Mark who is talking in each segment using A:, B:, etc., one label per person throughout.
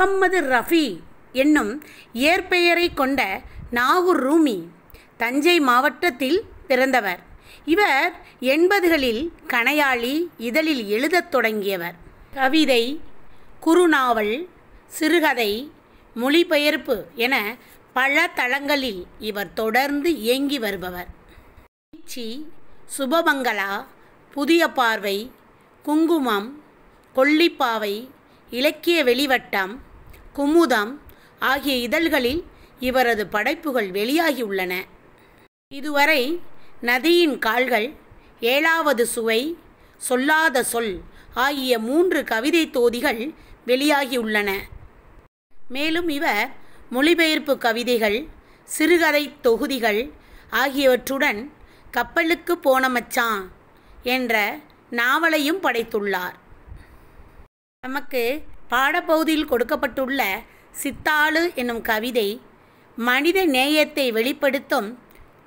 A: முகம்மது ரஃபி என்னும் இயற்பெயரை கொண்ட நாகூர் ரூமி தஞ்சை மாவட்டத்தில் பிறந்தவர். இவர் 80களில் கணையாழி இதழில் எழுதத் தொடங்கியவர். கவிதை, குறுநாவல், சிறுகதை, மொழிபெயர்ப்பு என பல தளங்களில் இவர் தொடர்ந்து இயங்கி வருபவர். சி, சுபமங்களா, புதிய பார்வை, குங்குமம், கொல்லிப்பாவை, இலக்கிய வெளிவட்டம், குமுதம் ஆகிய இதழ்களில் இவரது படைப்புகள் வெளியாகியுள்ளன. இதுவரை நதியின் கால்கள், 7வது சுவை, சொல்லாத சொல் ஆகிய 3 கவிதை தொகுதிகள் வெளியாகியுள்ளன. மேலும் இவர் மொழிபெயர்ப்பு கவிதைகள், சிறுகதை தொகுதிகள் ஆகியவற்றுடன் கப்பலுக்கு போன மச்சான் என்ற நாவலையும் படைத்துள்ளார். நமக்கு பாடப்பகுதியில் கொடுக்கப்பட்டுள்ள சித்தாளு என்னும் கவிதை மனித நேயத்தை வெளிப்படுத்தும்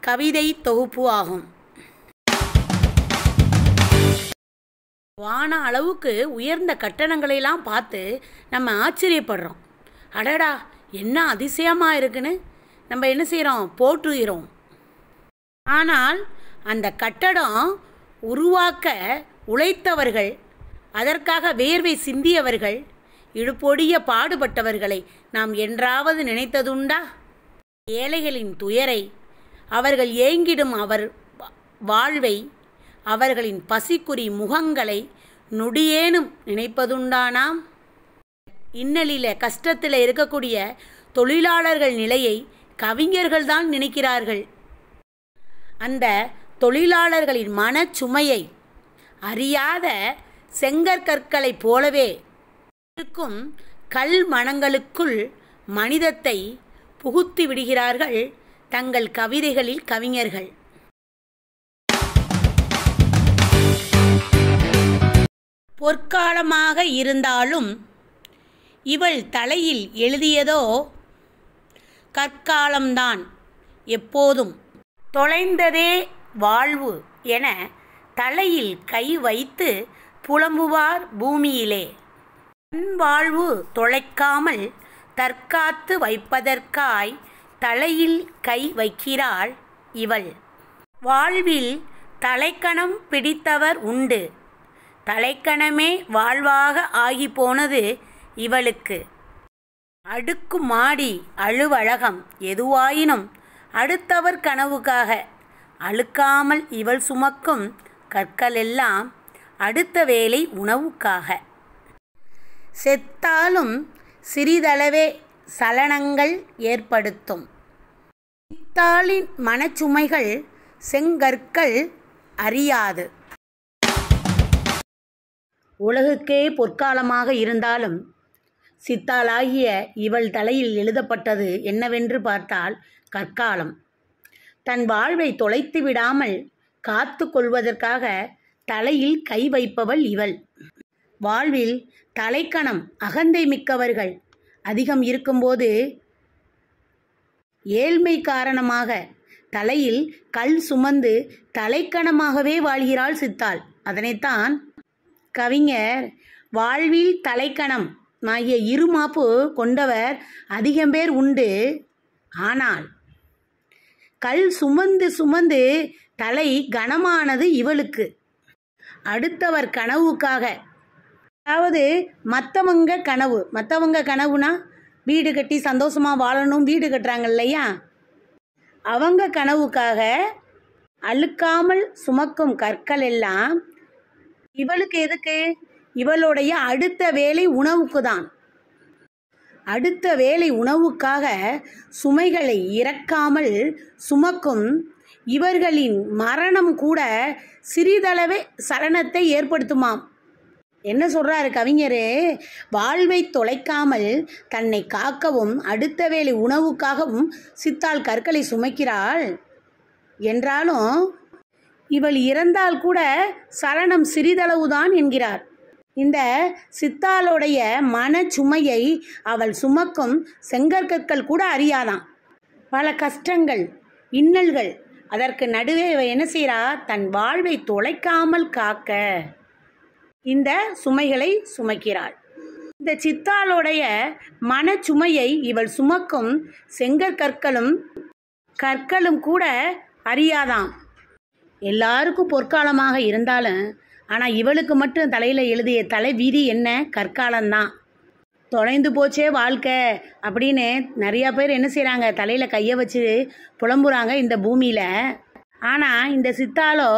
A: கவிதை தொகுப்பு ஆகும். வான அளவுக்கு உயர்ந்த கட்டணங்களெல்லாம் பார்த்து நம்ம ஆச்சரியப்படுறோம். அடடா, என்ன அதிசயமாக இருக்குன்னு நம்ம என்ன செய்கிறோம், போற்றுகிறோம். ஆனால் அந்த கட்டடம் உருவாக்க உழைத்தவர்கள், அதற்காக வேர்வை சிந்தியவர்கள், இடுப்பொடிய பாடுபட்டவர்களை நாம் என்றாவது நினைத்ததுண்டா? ஏழைகளின் துயரை, அவர்கள் ஏங்கிடும் அவர் வாழ்வை, அவர்களின் பசிக்குறி முகங்களை நொடியேனும் நினைப்பதுண்டானாம்? இன்னலில் கஷ்டத்தில் இருக்கக்கூடிய தொழிலாளர்கள் நிலையை கவிஞர்கள்தான் நினைக்கிறார்கள். அந்த தொழிலாளர்களின் மனச்சுமையை அறியாத செங்கற்கற்களைப் போலவே இருக்கும் கல் மனங்களுக்குள் மனிதத்தை புகுத்தி விடுகிறார்கள் தங்கள் கவிதைகளில் கவிஞர்கள். பொற்காலமாக இருந்தாலும் இவள் தலையில் எழுதியதோ கற்காலம்தான். எப்போதும் தொலைந்ததே வாழ்வு என தலையில் கை வைத்து புலம்புவார் பூமியிலே. தன் வாழ்வு தொலைக்காமல் தற்காத்து வைப்பதற்காய் தலையில் கை வைக்கிறாள் இவள். வாழ்வில் தலைக்கணம் பிடித்தவர் உண்டு. தலைக்கணமே வாழ்வாக ஆகி போனது இவளுக்கு. அடுக்கு மாடி அழுவழகம் எதுவாயினும் அடுத்தவர் கனவுக்காக அழுக்காமல் இவள் சுமக்கும் கற்களெல்லாம் அடுத்த வேளை உணவுக்காக. செத்தாலும் சிறிதளவே சலனங்கள் ஏற்படுத்தும் சித்தாளின் மனச்சுமைகள் செங்கற்கள் அறியாது. உலகுக்கே பொற்காலமாக இருந்தாலும் சித்தாளாகிய இவள் தலையில் எழுதப்பட்டது என்னவென்று பார்த்தால் கற்காலம். தன் வாழ்வை தொலைத்து விடாமல் காத்து கொள்வதற்காக தலையில் கை வைப்பவள் இவள். வாழ்வில் தலைக்கணம் அகந்தை மிக்கவர்கள் அதிகம் இருக்கும்போது ஏழ்மை காரணமாக தலையில் கல் சுமந்து தலைக்கணமாகவே வாழ்கிறாள் சித்தாள். அதனைத்தான் கவிஞர் வாழ்வில் தலைக்கணம் ஆகிய இருமாப்பு கொண்டவர் அதிகம் பேர் உண்டு, ஆனால் கல் சுமந்து சுமந்து தலை கனமானது இவளுக்கு. அடுத்தவர் கனவுக்காக, அதாவது மற்றவங்க கனவுனா வீடு கட்டி சந்தோஷமாக வாழணும், வீடு கட்டுறாங்க இல்லையா, அவங்க கனவுக்காக அழுக்காமல் சுமக்கும் கற்கள் எல்லாம் இவளுக்கு எதுக்கு? இவளுடைய அடுத்த வேளை உணவுக்கு தான். அடுத்த வேளை உணவுக்காக சுமைகளை இறக்காமல் சுமக்கும் இவர்களின் மரணம் கூட சிறிதளவே சலனத்தை ஏற்படுத்துமாம். என்ன சொல்கிறாரு கவிஞர்? வாழ்வை தொலைக்காமல் தன்னை காக்கவும் அடுத்த வேளை உணவுக்காகவும் சித்தாள் கற்களை சுமக்கிறாள் என்றாலும் இவள் இறந்தால் கூட சலனம் சிறிதளவுதான் என்கிறார். இந்த சித்தாளுடைய மனச்சுமையை அவள் சுமக்கும் செங்கற்கள் கூட அறியாதான். பல கஷ்டங்கள், இன்னல்கள், அதற்கு நடுவே இவ என்ன செய்கிறா? தன் வாழ்வை தொலைக்காமல் காக்க இந்த சுமைகளை சுமக்கிறாள். இந்த சித்தாளுடைய மனச்சுமையை இவள் சுமக்கும் கற்களும் கூட அறியாதாம். எல்லாருக்கும் பொற்காலமாக இருந்தாலும் ஆனால் இவளுக்கு மட்டும் தலையில் எழுதிய தலைவிதி என்ன? கற்காலம்தான். தொலைந்து போச்சே வாழ்க்கை அப்படின்னு நிறையா பேர் என்ன செய்கிறாங்க, தலையில் கையை வச்சு புலம்புறாங்க இந்த பூமியில். ஆனால் இந்த சித்தாளோ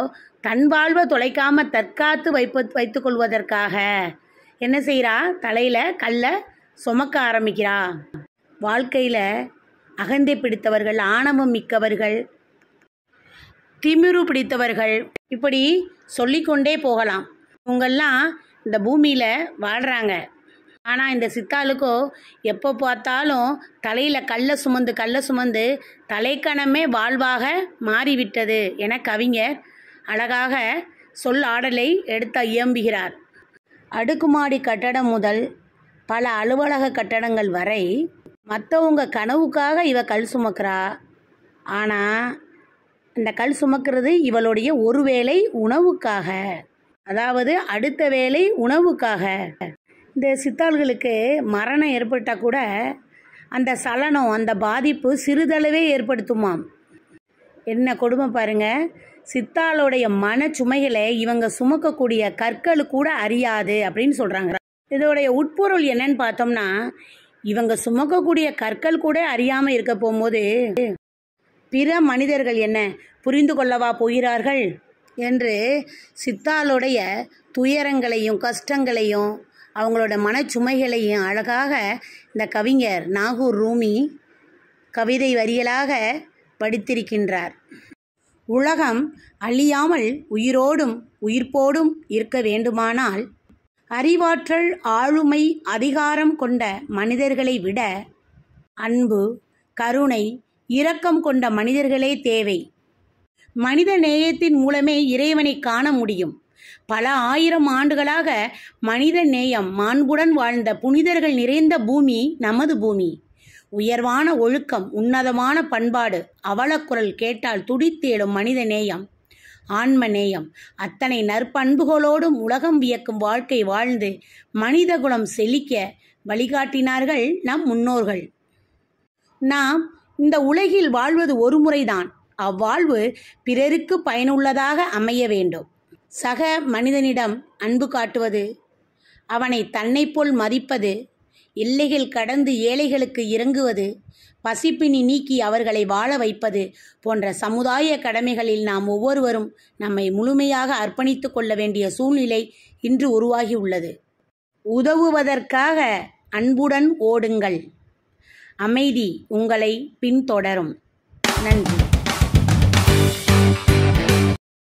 A: தன் வாழ்வை தொலைக்காமல் தற்காத்து வைத்து கொள்வதற்காக என்ன செய்கிறா, தலையில் கல்லை சுமக்க ஆரம்பிக்கிறா. வாழ்க்கையில் அகந்தை பிடித்தவர்கள், ஆணவம் மிக்கவர்கள், திமிரு பிடித்தவர்கள், இப்படி சொல்லிக்கொண்டே போகலாம். இவங்கெல்லாம் இந்த பூமியில் வாழ்கிறாங்க. ஆனால் இந்த சித்தாளுக்கோ எப்போ பார்த்தாலும் தலையில் கல்லை சுமந்து தலைக்கணமே வாழ்வாக மாறிவிட்டது என கவிஞர் அழகாக சொல் ஆடலை எடுத்து இயம்புகிறார். அடுக்குமாடி கட்டடம் முதல் பல அலுவலக கட்டடங்கள் வரை மற்றவங்க கனவுக்காக இவ கல் சுமக்கிறா. ஆனால் இந்த கல் சுமக்கிறது இவளுடைய ஒரு வேளை உணவுக்காக, அதாவது அடுத்த வேளை உணவுக்காக. இந்த சித்தாள்களுக்கு மரணம் ஏற்பட்டால் கூட அந்த சலனம், அந்த பாதிப்பு சிறிதளவே ஏற்படுத்துமாம். என்ன கொடுமை பாருங்க. சித்தாளுடைய மனச்சுமைகளை இவங்க சுமக்கக்கூடிய கற்கள் கூட அறியாது அப்படின்னு சொல்கிறாங்க. இதோடைய உட்பொருள் என்னன்னு பார்த்தோம்னா, இவங்க சுமக்கக்கூடிய கற்கள் கூட அறியாமல் இருக்க போகும்போது பிற மனிதர்கள் என்ன புரிந்து கொள்ளவா போகிறார்கள் என்று சித்தாளுடைய துயரங்களையும் கஷ்டங்களையும் அவங்களோட மனச்சுமைகளையும் அழகாக இந்த கவிஞர் நாகூர் ரூமி கவிதை வரிகளாக படித்திருக்கின்றார். உலகம் அழியாமல் உயிரோடும் உயிர்ப்போடும் இருக்க வேண்டுமானால் அறிவாற்றல், ஆளுமை, அதிகாரம் கொண்ட மனிதர்களை விட அன்பு, கருணை, இரக்கம் கொண்ட மனிதர்களே தேவை. மனித நேயத்தின் மூலமே இறைவனை காண முடியும். பல ஆயிரம் ஆண்டுகளாக மனித நேயம் மாண்புடன் வாழ்ந்த புனிதர்கள் நிறைந்த பூமி நமது பூமி. உயர்வான ஒழுக்கம், உன்னதமான பண்பாடு, அவலக்குரல் கேட்டால் துடித்தேடும் மனித நேயம், ஆன்ம நேயம், அத்தனை நற்பண்புகளோடும் உலகம் வியக்கும் வாழ்க்கை வாழ்ந்து மனித குலம் செழிக்க வழிகாட்டினார்கள் நம் முன்னோர்கள். நாம் இந்த உலகில் வாழ்வது ஒரு முறைதான். அவ்வாழ்வு பிறருக்கு பயனுள்ளதாக அமைய வேண்டும். சக மனிதனிடம் அன்பு காட்டுவது, அவனை தன்னை போல் மதிப்பது, எல்லைகள் கடந்து ஏழைகளுக்கு இறங்குவது, பசிப்பினி நீக்கி அவர்களை வாழ வைப்பது போன்ற சமுதாய கடமைகளில் நாம் ஒவ்வொருவரும் நம்மை முழுமையாக அர்ப்பணித்து கொள்ள வேண்டிய சூழ்நிலை இன்று உருவாகி உள்ளது. உதவுவதற்காக அன்புடன் ஓடுங்கள். அமைதி உங்களை பின்தொடரும். நன்றி.